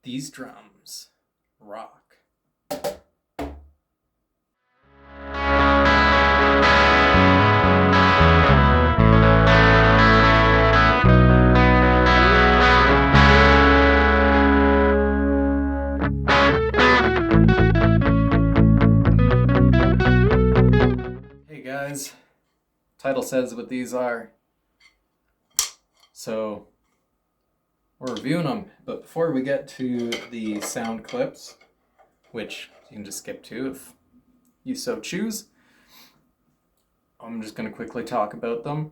These drums rock. Hey guys, title says what these are. So we're reviewing them, but before we get to the sound clips, which you can just skip to if you so choose, I'm just going to quickly talk about them.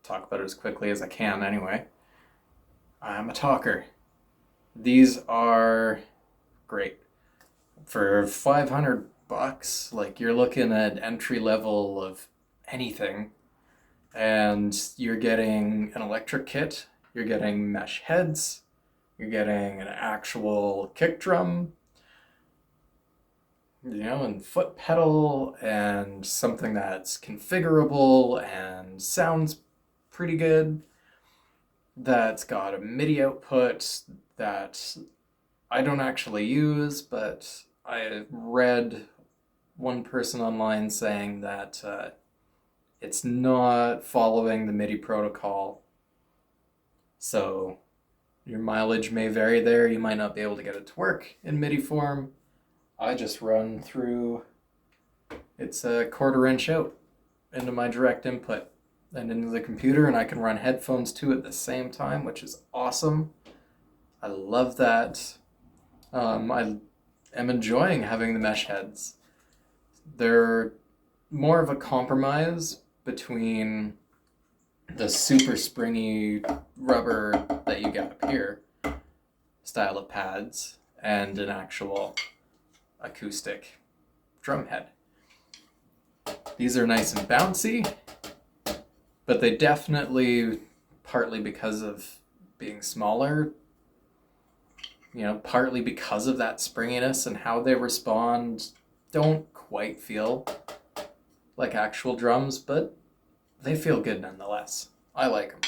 Talk about it as quickly as I can anyway. I'm a talker. These are great. For $500, like, you're looking at entry level of anything, and you're getting an electric kit, you're getting mesh heads, you're getting an actual kick drum, and foot pedal, and something that's configurable and sounds pretty good, that's got a Midi output that I don't actually use, but I read one person online saying that it's not following the Midi protocol. So your mileage may vary there. You might not be able to get it to work in Midi form. I just run through, it's a 1/4 inch out into my direct input and into the computer, and I can run headphones too at the same time, which is awesome. I love that. I am enjoying having the mesh heads. They're more of a compromise between the super springy rubber that you get up here style of pads and an actual acoustic drum head. These are nice and bouncy, but they definitely, partly because of being smaller, partly because of that springiness and how they respond, don't quite feel like actual drums, but they feel good nonetheless. I like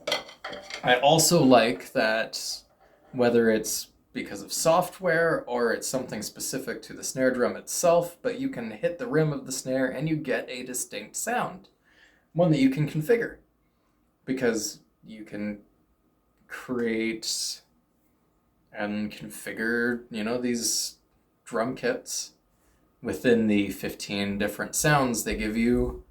them. I also like that, whether it's because of software or it's something specific to the snare drum itself, but you can hit the rim of the snare and you get a distinct sound, one that you can configure, because you can create and configure, these drum kits within the 15 different sounds they give you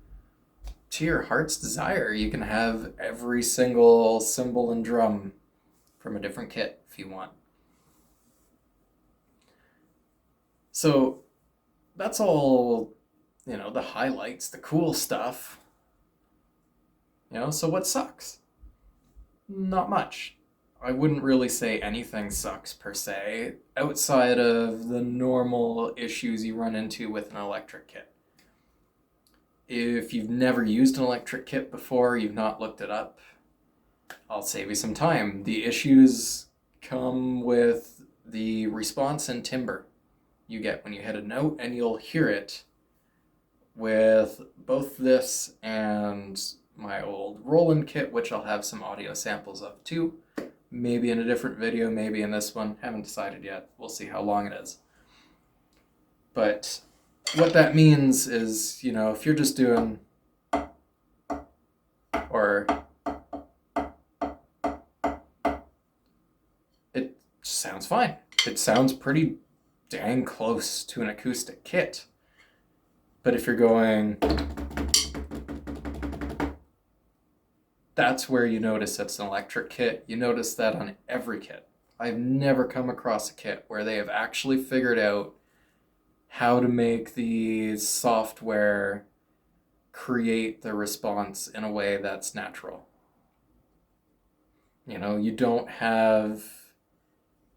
to your heart's desire. You can have every single cymbal and drum from a different kit if you want. So that's all, the highlights, the cool stuff. So what sucks? Not much. I wouldn't really say anything sucks per se, outside of the normal issues you run into with an electric kit. If you've never used an electric kit before, you've not looked it up, I'll save you some time. The issues come with the response and timbre you get when you hit a note, and you'll hear it with both this and my old Roland kit, which I'll have some audio samples of too. Maybe in a different video, maybe in this one. Haven't decided yet. We'll see how long it is. But what that means is, if you're just doing, or it sounds fine. It sounds pretty dang close to an acoustic kit. But if you're going, that's where you notice it's an electric kit. You notice that on every kit. I've never come across a kit where they have actually figured out how to make the software create the response in a way that's natural. You don't have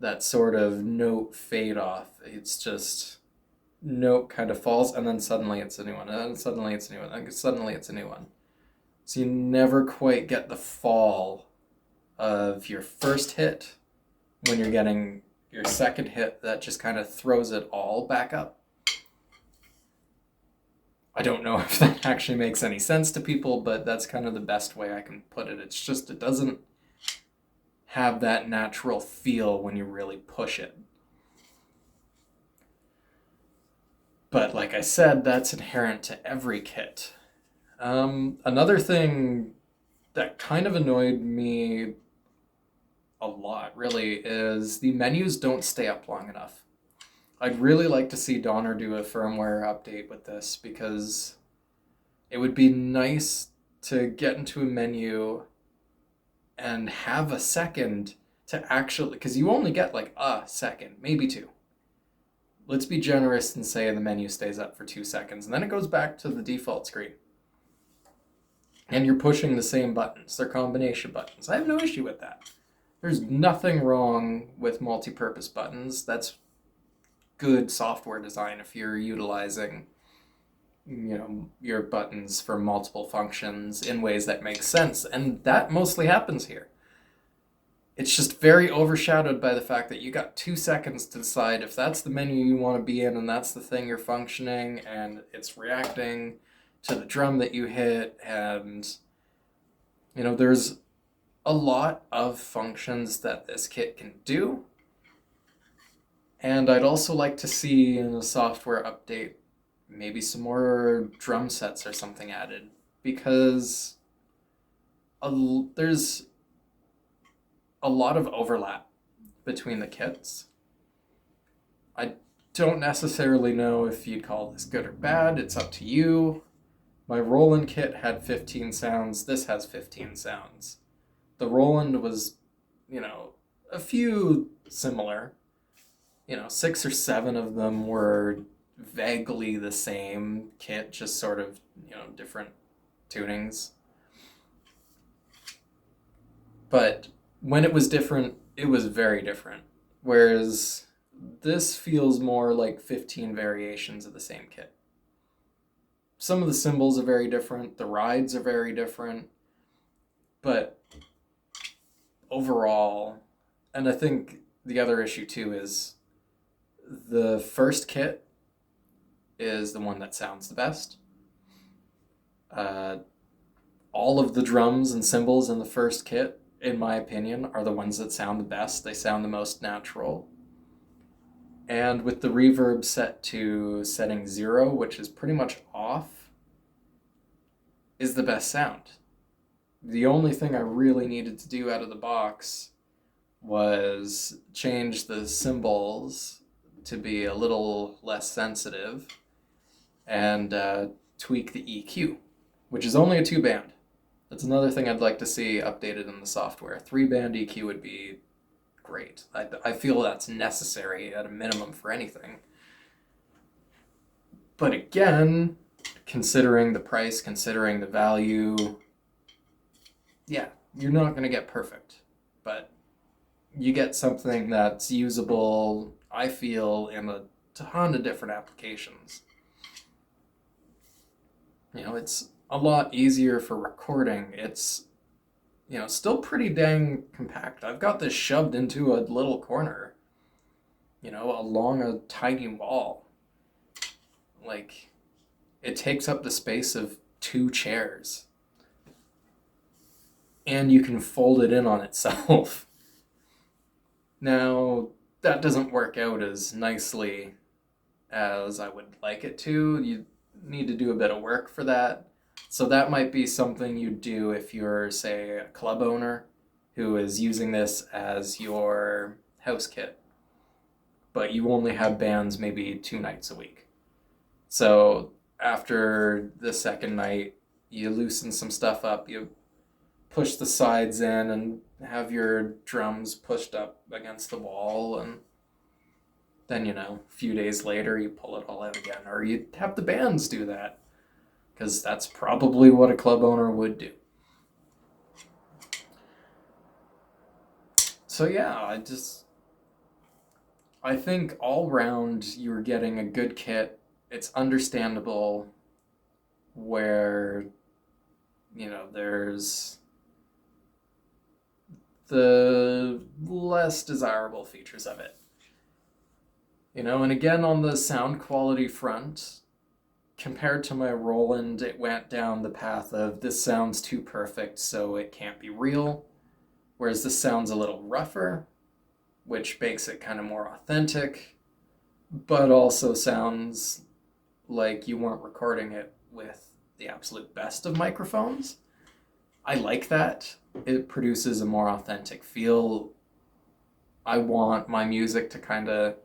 that sort of note fade off. It's just note kind of falls, and then suddenly it's a new one, and then suddenly it's a new one, and suddenly it's a new one. So you never quite get the fall of your first hit when you're getting your second hit that just kind of throws it all back up. I don't know if that actually makes any sense to people, but that's kind of the best way I can put it. It's just, it doesn't have that natural feel when you really push it. But like I said, that's inherent to every kit. Another thing that kind of annoyed me a lot, really, is the menus don't stay up long enough. I'd really like to see Donner do a firmware update with this, because it would be nice to get into a menu and have a second to actually, because you only get like a second, maybe two. Let's be generous and say the menu stays up for 2 seconds, and then it goes back to the default screen. And you're pushing the same buttons. They're combination buttons. I have no issue with that. There's nothing wrong with multi-purpose buttons. That's good software design if you're utilizing, your buttons for multiple functions in ways that make sense. And that mostly happens here. It's just very overshadowed by the fact that you got 2 seconds to decide if that's the menu you want to be in and that's the thing you're functioning and it's reacting to the drum that you hit. And, there's a lot of functions that this kit can do. And I'd also like to see in a software update maybe some more drum sets or something added, because there's a lot of overlap between the kits. I don't necessarily know if you'd call this good or bad. It's up to you. My Roland kit had 15 sounds. This has 15 sounds. The Roland was, a few similar. 6 or 7 of them were vaguely the same kit, just sort of, different tunings. But when it was different, it was very different. Whereas this feels more like 15 variations of the same kit. Some of the cymbals are very different, the rides are very different, but overall, and I think the other issue too is the first kit is the one that sounds the best. All of the drums and cymbals in the first kit, in my opinion, are the ones that sound the best. They sound the most natural. And with the reverb set to setting 0, which is pretty much off, is the best sound. The only thing I really needed to do out of the box was change the cymbals to be a little less sensitive and tweak the EQ, which is only a 2-band. That's another thing I'd like to see updated in the software. 3-band EQ would be great. I feel that's necessary at a minimum for anything. But again, considering the price, considering the value, yeah, you're not going to get perfect. But you get something that's usable, I feel, in a ton of different applications. It's a lot easier for recording. It's, still pretty compact. I've got this shoved into a little corner, along a tiny wall. Like, it takes up the space of 2 chairs. And you can fold it in on itself. Now, that doesn't work out as nicely as I would like it to. You need to do a bit of work for that. So that might be something you'd do if you're, say, a club owner who is using this as your house kit, but you only have bands maybe 2 nights a week. So after the second night, you loosen some stuff up, you push the sides in and have your drums pushed up against the wall, and then, a few days later you pull it all out again, or you have the bands do that, because that's probably what a club owner would do. So yeah, I think all round you're getting a good kit. It's understandable where, there's the less desirable features of it. And again, on the sound quality front, compared to my Roland, it went down the path of this sounds too perfect, so it can't be real. Whereas this sounds a little rougher, which makes it kind of more authentic, but also sounds like you weren't recording it with the absolute best of microphones. I like that. It produces a more authentic feel. I want my music to kind of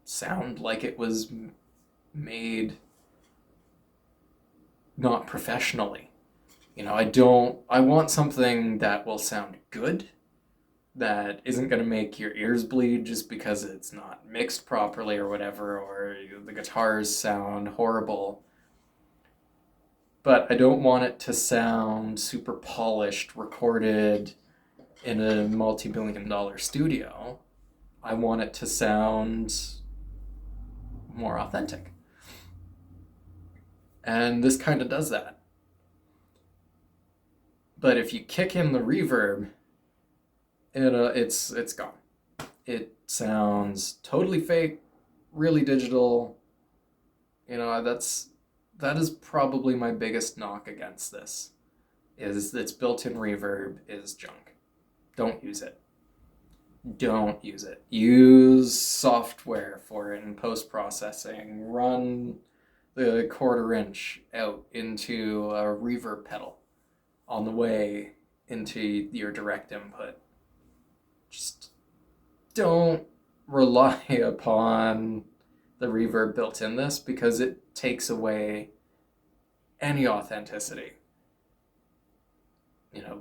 sound like it was made not professionally. I want something that will sound good, that isn't going to make your ears bleed just because it's not mixed properly or whatever, or the guitars sound horrible. But I don't want it to sound super polished, recorded in a multi-billion-dollar studio. I want it to sound more authentic. And this kind of does that. But if you kick in the reverb, it's gone. It sounds totally fake, really digital. That is probably my biggest knock against this. Is its built-in reverb is junk. Don't use it. Don't use it. Use software for it in post-processing. Run the 1/4 inch out into a reverb pedal on the way into your direct input. Just don't rely upon the reverb built in this, because it takes away any authenticity.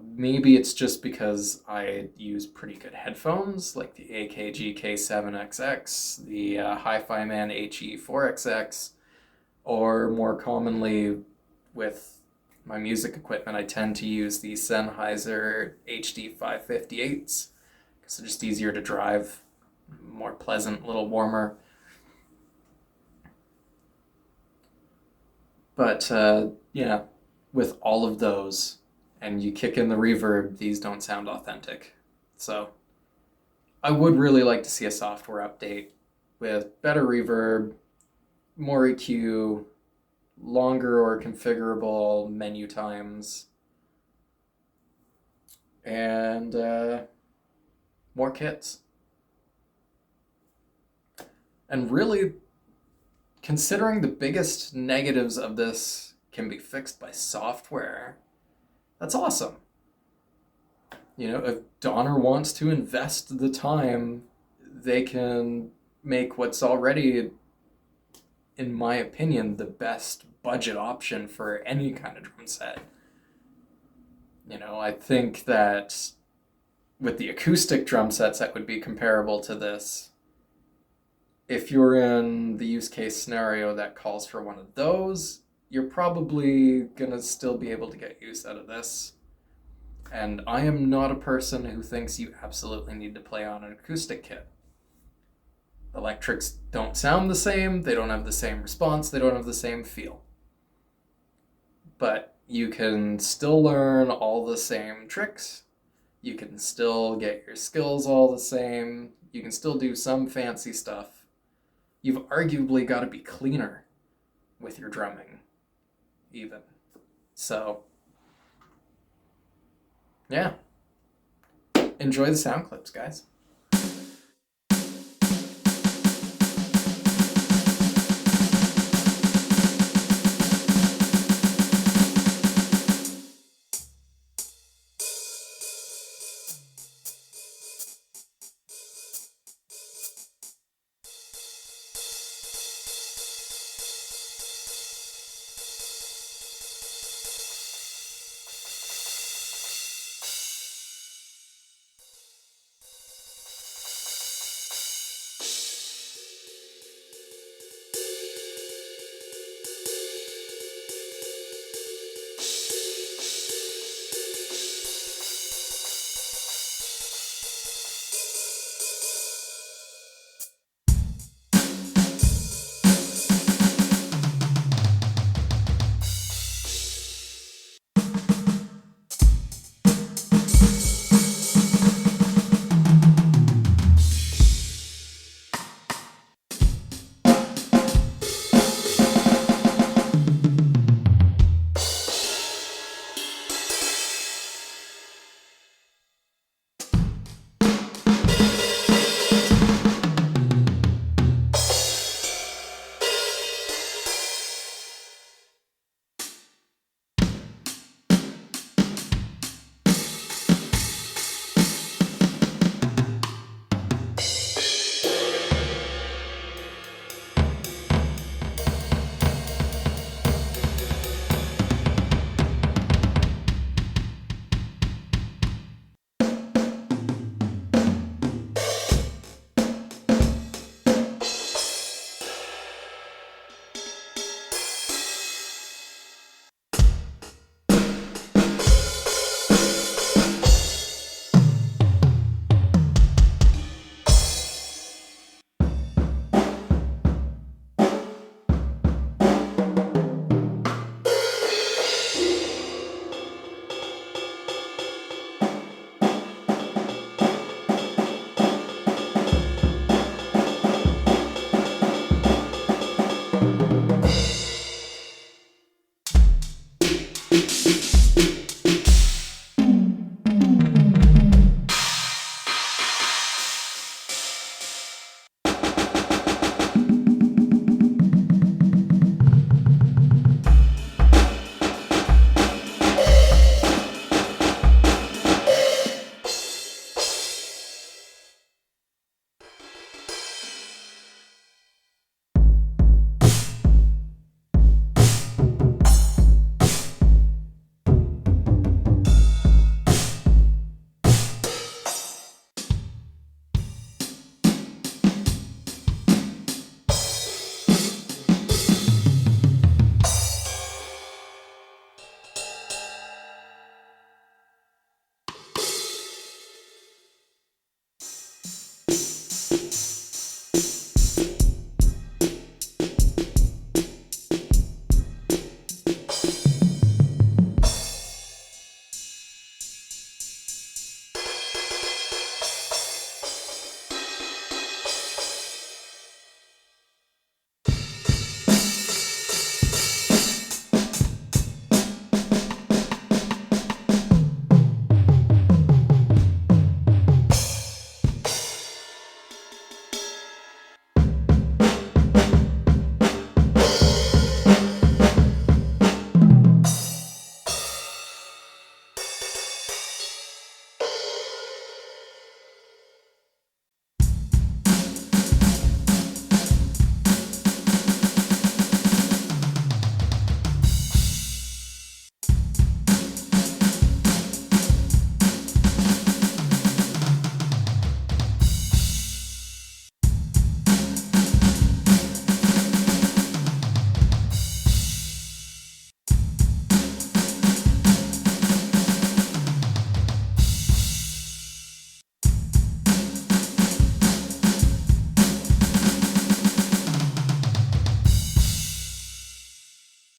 Maybe it's just because I use pretty good headphones, like the AKG K7XX, the Hi-Fi Man HE4XX, or more commonly with my music equipment, I tend to use the Sennheiser HD558s, because they're just easier to drive, more pleasant, a little warmer. But with all of those, and you kick in the reverb, these don't sound authentic. So I would really like to see a software update with better reverb, more EQ, longer or configurable menu times, and more kits. And really, considering the biggest negatives of this can be fixed by software, that's awesome. If Donner wants to invest the time, they can make what's already, in my opinion, the best budget option for any kind of drum set. I think that with the acoustic drum sets that would be comparable to this, if you're in the use case scenario that calls for one of those, you're probably going to still be able to get use out of this. And I am not a person who thinks you absolutely need to play on an acoustic kit. Electrics don't sound the same, they don't have the same response, they don't have the same feel. But you can still learn all the same tricks, you can still get your skills all the same, you can still do some fancy stuff. You've arguably got to be cleaner with your drumming, even. So, yeah. Enjoy the sound clips, guys.